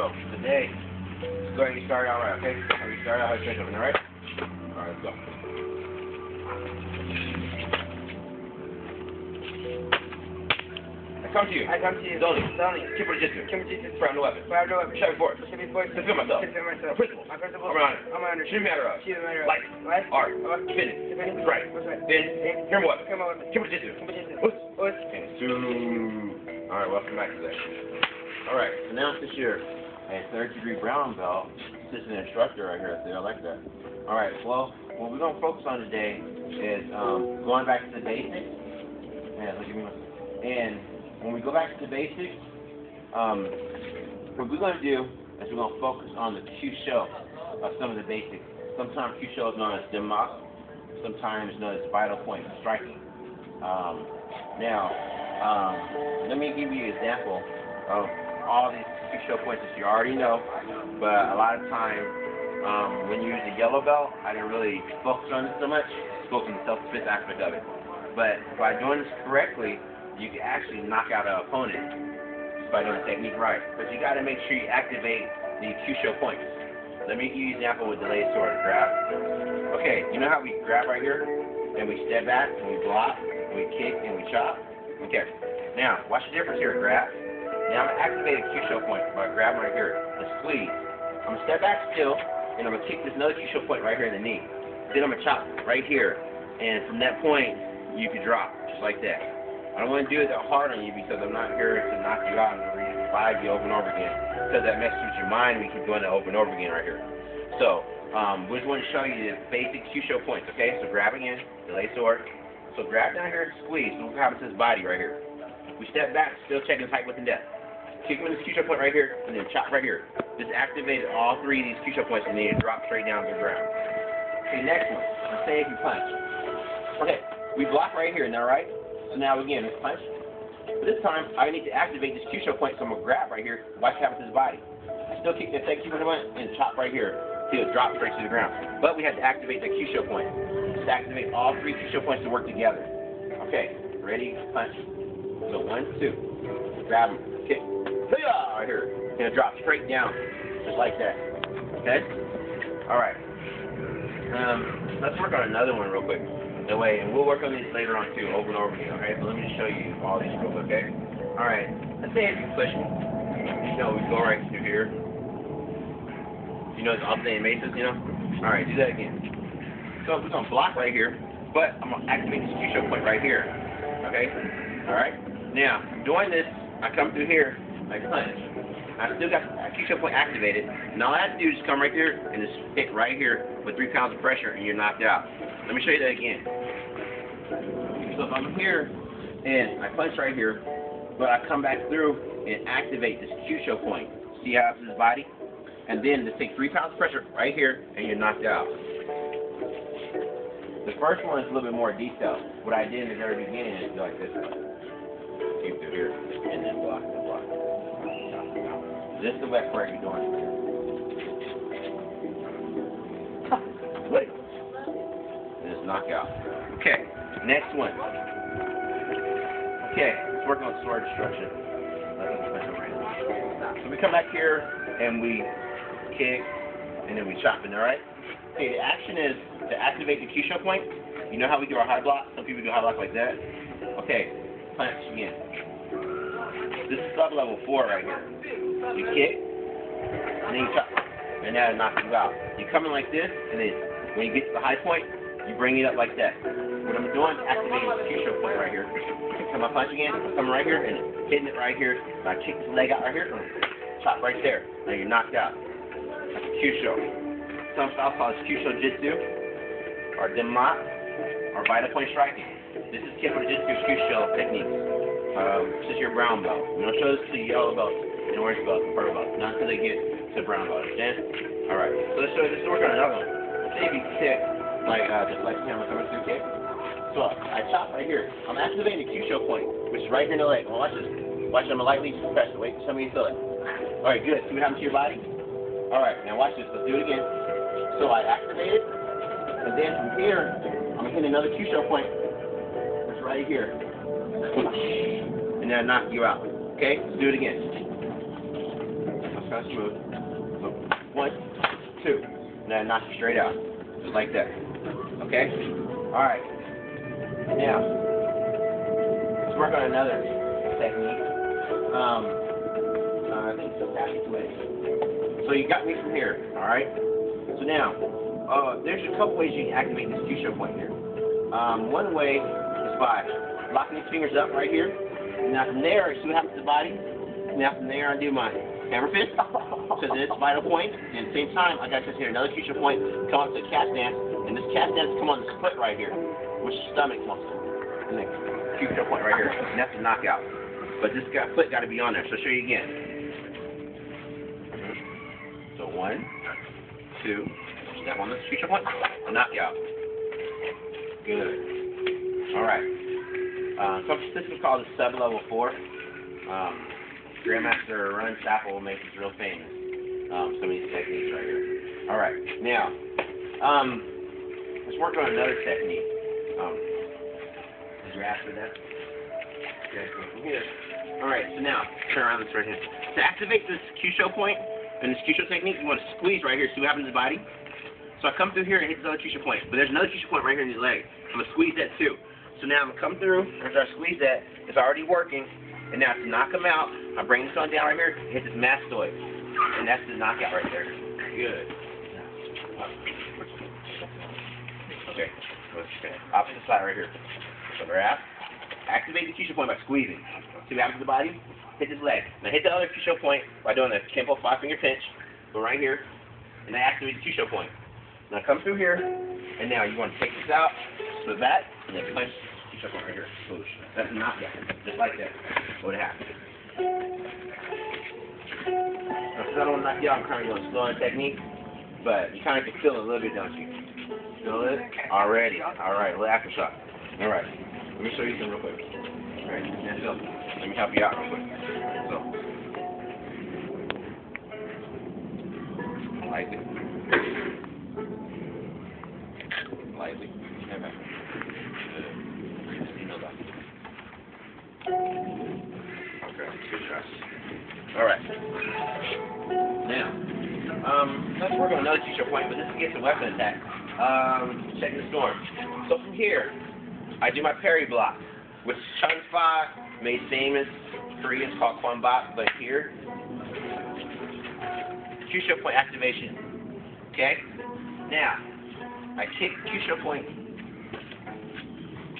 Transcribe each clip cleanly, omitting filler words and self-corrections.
So, today, let's go ahead and get started out right, okay? We're going to start out how to stretch open, alright? Alright, let's go. I come to you. Zoni. Kenpo Jujutsu. Prime the weapon. Shoving forward. Defend myself. Principle. I'm an honor. Shoot matter of. Life. Art. Fitness. Right. Then, hear my weapon. Kenpo Jujutsu. Alright, welcome back to that. Alright, so now since you're a third-degree brown belt, assistant instructor right here, I like that. Alright, well, what we're going to focus on today is going back to the basics. And when we go back to the basics, what we're going to do is we're going to focus on the Kyusho of some of the basics. Sometimes Kyusho is known as Denma, sometimes known as vital point striking. Let me give you an example of all these Kyusho points that you already know, but a lot of times when you use the yellow belt, I didn't really focus on it so much, focus on the self-defense aspect of it. But by doing this correctly, you can actually knock out an opponent just by doing the technique right. But you got to make sure you activate the Kyusho points. Let me give you an example with delayed sword grab. Okay, you know how we grab right here, and we step back, and we block, and we kick, and we chop? Okay, now, watch the difference here, grab. Now I'm going to activate a Kyusho point by grabbing right here, and squeeze. I'm going to step back still, and I'm going to kick this another Kyusho point right here in the knee. Then I'm going to chop right here, and from that point, you can drop, just like that. I don't want to do it that hard on you because I'm not here to knock you out and revive you over and over again, because that messes with your mind when you keep doing that over and over again right here. So, we just want to show you the basic Kyusho points, okay? So grab again, delay sword. So grab down here and squeeze. So look what happens to his body right here. We step back, still checking his height, width, and depth. Kick him in this Kyusho point right here, and then chop right here. This activated all three of these Kyusho points, and then you drop straight down to the ground. Okay, next one. Let's say if you punch. Okay, we block right here now, right? So now again, let's punch. But this time, I need to activate this Kyusho point, so I'm going to grab right here. Watch what happens to his body. Still kick the same Kyusho point, and chop right here. He'll drop straight to the ground. But we have to activate the Kyusho point. Just activate all three Kyusho points to work together. Okay, ready, punch. So 1, 2. Grab him, kick. Right here. He'll drop straight down, just like that. Okay? Alright. Let's work on another one real quick. That way, and we'll work on these later on too, over and over again, okay? So let me just show you all these real quick, okay? Alright. Let's say if you push me. You know, we go right through here. You know, it's alternating maces, you know? Alright, do that again. So we're going to block right here, but I'm going to activate this Kyusho point right here. Okay? Alright? Now, doing this, I come through here, I punch. I still got a Kyusho point activated, and all I have to do is come right here and just hit right here with 3 pounds of pressure, and you're knocked out. Let me show you that again. So if I'm here, and I punch right here, but I come back through and activate this Kyusho point. See how it's his body? And then just take 3 pounds of pressure right here, and you're knocked out. The first one is a little bit more detailed. What I did in the very beginning is go like this. Keep through here, and then block, and block. This is the best part you're doing. Wait. And just knock out. Okay, next one. Okay, let's work on sword destruction. So we come back here, and we kick, and then we chop it, alright? Okay, the action is to activate the Kyusho point. You know how we do our high block? Some people do high block like that. Okay, punch again. This is sub-level 4 right here. You kick, and then you chop, and that'll knock you out. You come in like this, and then when you get to the high point, you bring it up like that. What I'm doing is activating the Kyusho point right here. Come my punch again, I'm coming right here, and hitting it right here. And I kick this leg out right here, chop right there. Now you're knocked out. That's Kyusho. Some styles call it Jujutsu, or Denma, or vital point striking. This is Kenpo Jujutsu-Kyusho techniques. This is your brown belt. We don't show this to yellow belts and orange belts and purple belts, not until they get to brown belt. Understand? Alright, so let's show you this. Work on another one. Say if you kick, like just like camera coming through kick. So I chop right here. I'm activating the Kyusho point, which is right here in the leg. Well, watch this. Watch, I'm gonna lightly press it. Wait, show me you feel it. Alright, good. See what happens to your body? Alright, now watch this. Let's do it again. So I activate it, and then from here, I'm going to hit another Kyusho point. That's right here. And then I knock you out. Okay? Let's do it again. kind of smooth. So 1, 2, and then knock you straight out, just like that. Okay? All right. Now, let's work on another technique. I think it's passage way. So you got me from here. All right. So now, there's a couple ways you can activate this Kyusho point here. One way is by locking these fingers up right here. Now from there, see what happens to the body? Now from there, I do my hammer fist to this vital point. And at the same time, I got this here, another Kyusho point, come up to the cat stance. And this cat stance come on the split right here, which is stomach muscle. And the Kyusho point right here. And that's a knockout. But this foot got to be on there. So I'll show you again. So 1, 2, step on the Kyusho point, knockout. Good. All right. This is called the sub-level 4. Grandmaster Ron Chapel makes this real famous. Some of these techniques right here. All right. Now, let's work on another technique. Did you ask for that? Okay. From here. All right. So now, turn around this right here. To activate this Kyusho point and this Kyusho technique, you want to squeeze right here. See what happens to the body? So I come through here and hit this other Kyusho point. But there's another Kyusho point right here in your leg. I'm going to squeeze that too. So now I'm going to come through, after I squeeze that, it's already working. And now to knock them out, I bring this one down right here, hit this mastoid. And that's the knockout right there. Good. Okay. Opposite side right here. So grab. Activate the Kyusho point by squeezing. See what happens to the body? Hit this leg. Now hit the other Kyusho point by doing the Kenpo 5-finger pinch. Go right here. And then activate the Kyusho point. Now come through here. And now you want to take this out. So that, and then punch Kyusho point right here. Swoosh. That's a knockout. Just like that. What happened? Now, since I don't want to knock you out, I'm kind of going slow on technique. But you kind of can feel it a little bit, don't you? Feel it? Already. Alright, a little aftershock. Alright. Let me show you something real quick. Alright, stand still. Let me help you out real quick. So. Lightly. Lightly. And back. Okay, good job. Alright. Now, let's work on another Kyusho point, but this is against a weapon attack. Check the storm. So from here, I do my parry block, which is Chun-Fa, made famous. Koreans call Kwon-Bop, but here, Kyusho point activation. Okay? Now, I kick Kyusho point.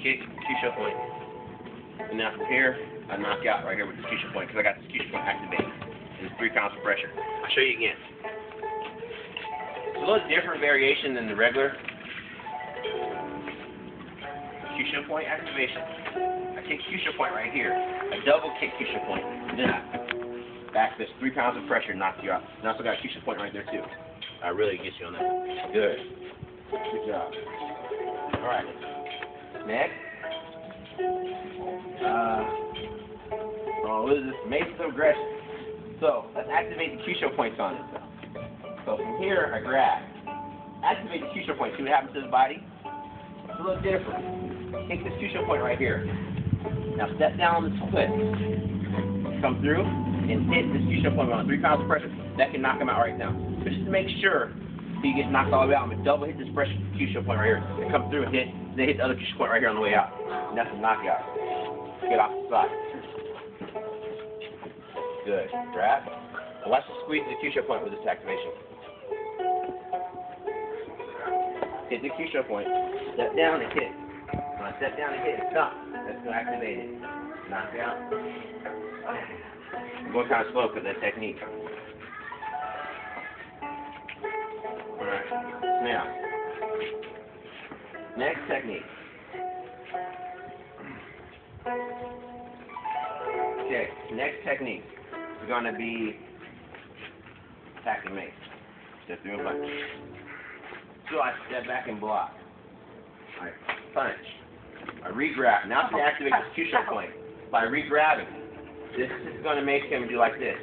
Kick Kyusho point. And now from here, I knock out right here with the Kyusho point, because I got this Kyusho point activated. And it's 3 pounds of pressure. I'll show you again. It's a little different variation than the regular Kyusho point activation. I kick Kyusho point right here. I double kick Kyusho point. And then I back this 3 pounds of pressure, knock you out. And I also got Kyusho point right there too. I really get you on that. Good. Good job. Alright. Next. What is this? Mace of aggression. So, let's activate the Kyusho points on it. So from here, I grab. Activate the Kyusho point. See what happens to the body? It's a little different. Take this Kyusho point right here. Now step down on the split. Come through and hit this Kyusho point on 3 pounds of pressure. That can knock him out right now. But just to make sure he gets knocked all the way out, I'm going to double hit this pressure Kyusho point right here. And come through and hit, then hit the other Kyusho point right here on the way out. And that's a knockout. Get off the side. Good. Grab. Now watch the squeeze the Kyusho point with this activation. Hit the Kyusho point. Step down and hit. When I step down and hit, stop. That's going to activate it. Knock out. I'm going kind of slow because of that technique. Alright. Now, next technique. Okay, next technique is going to be attack and make. Step through and punch. So I step back and block. I punch. I re-grab. Now to activate this Kyusho point by re-grabbing. This is going to make him do like this.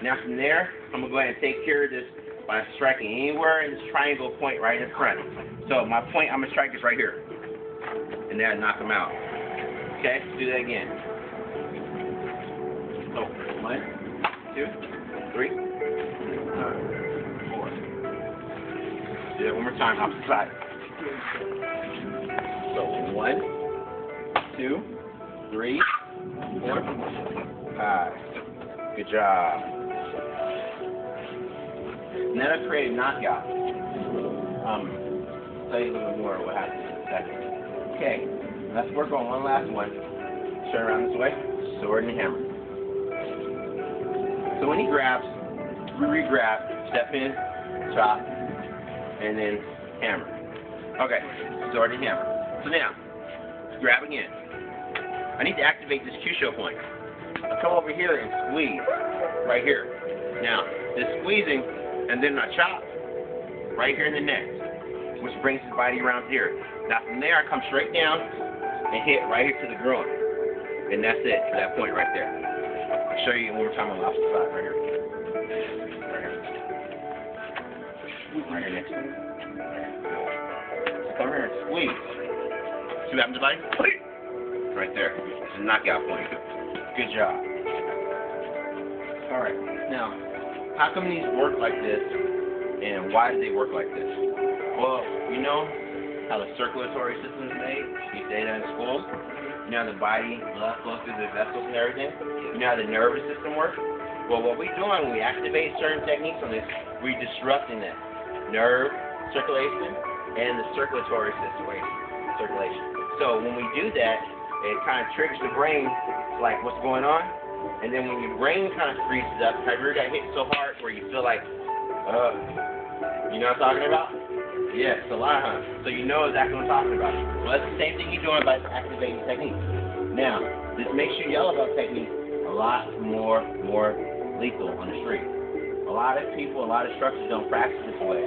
Now from there, I'm going to go ahead and take care of this by striking anywhere in this triangle point right in front. So my point I'm going to strike is right here. And then I knock him out. Okay, do that again. So 1, 2, 3, Do it one more time, opposite side. So 1, 2, 3, 4, 5. Good job. And that'll create a knockout. I'll tell you a little bit more what happens in a second. Okay, let's work on one last one. Turn around this way. Sword and hammer. So when he grabs, we re-grab, step in, chop, and then hammer. Okay, sword and hammer. So now, grab again. I need to activate this Kyusho point. I'll come over here and squeeze, right here. Now, this squeezing, and then I chop, right here in the neck, which brings his body around here. Now from there, I come straight down and hit right here to the groin. And that's it for that point right there. I'll show you one more time on the opposite side, right here. Right here next to me. So come here and squeeze. See what happens to the body? Right there. It's a knockout point. Good job. Alright, now, how come these work like this, and why do they work like this? Well, you know how the circulatory system is made? You say that in school. You know how the body, blood flows through the vessels and everything? You know how the nervous system works? Well, what we're doing when we activate certain techniques on this, we're disrupting that nerve circulation and the circulatory circulation. So when we do that, it kind of triggers the brain, like what's going on, and then when your brain kind of freezes up, have you ever got hit so hard where you feel like, you know what I'm talking about? Yes, a lot, huh? So you know exactly what I'm talking about. Well, that's the same thing you're doing by activating techniques. Now, this makes your yellow belt technique a lot more lethal on the street. A lot of people, a lot of instructors don't practice this way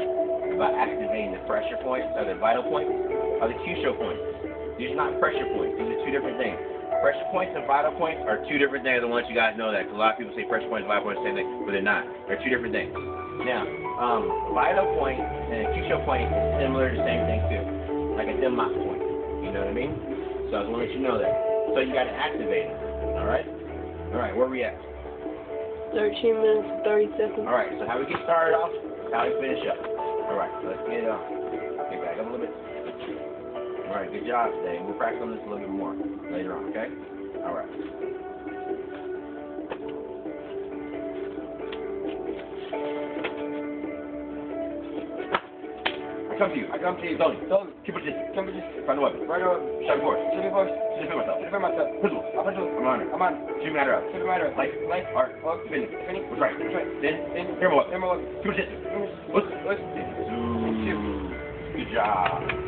by activating the pressure points or the vital points or the Kyusho points. These are not pressure points. These are two different things. Pressure points and vital points are two different things. I want you guys to know that, because a lot of people say pressure points and vital points are the same thing, but they're not. They're two different things. Now, vital point and Kyusho point is similar to the same thing too, like a Denmark point. You know what I mean? So I just want to let you know that. So you got to activate it. All right? All right. Where are we at? 13 minutes and 30 seconds. All right. So how we get started off? How we finish up? All right. So let's get it on. Get back up a little bit. All right. Good job today. We'll practice on this a little bit more later on. Okay? All right. Come to you. I come to you. Tony. Keep it distance. Keep it distance. Find the weapon. Right over. Shut force. Shut force. Shut myself. Shut myself. Pistol. I'm on it. I'm on. Shoot me out of. Shoot me out of. Light. Art. Finish. What's right. Then. Here my weapon. Keep it distance. Listen. Good job.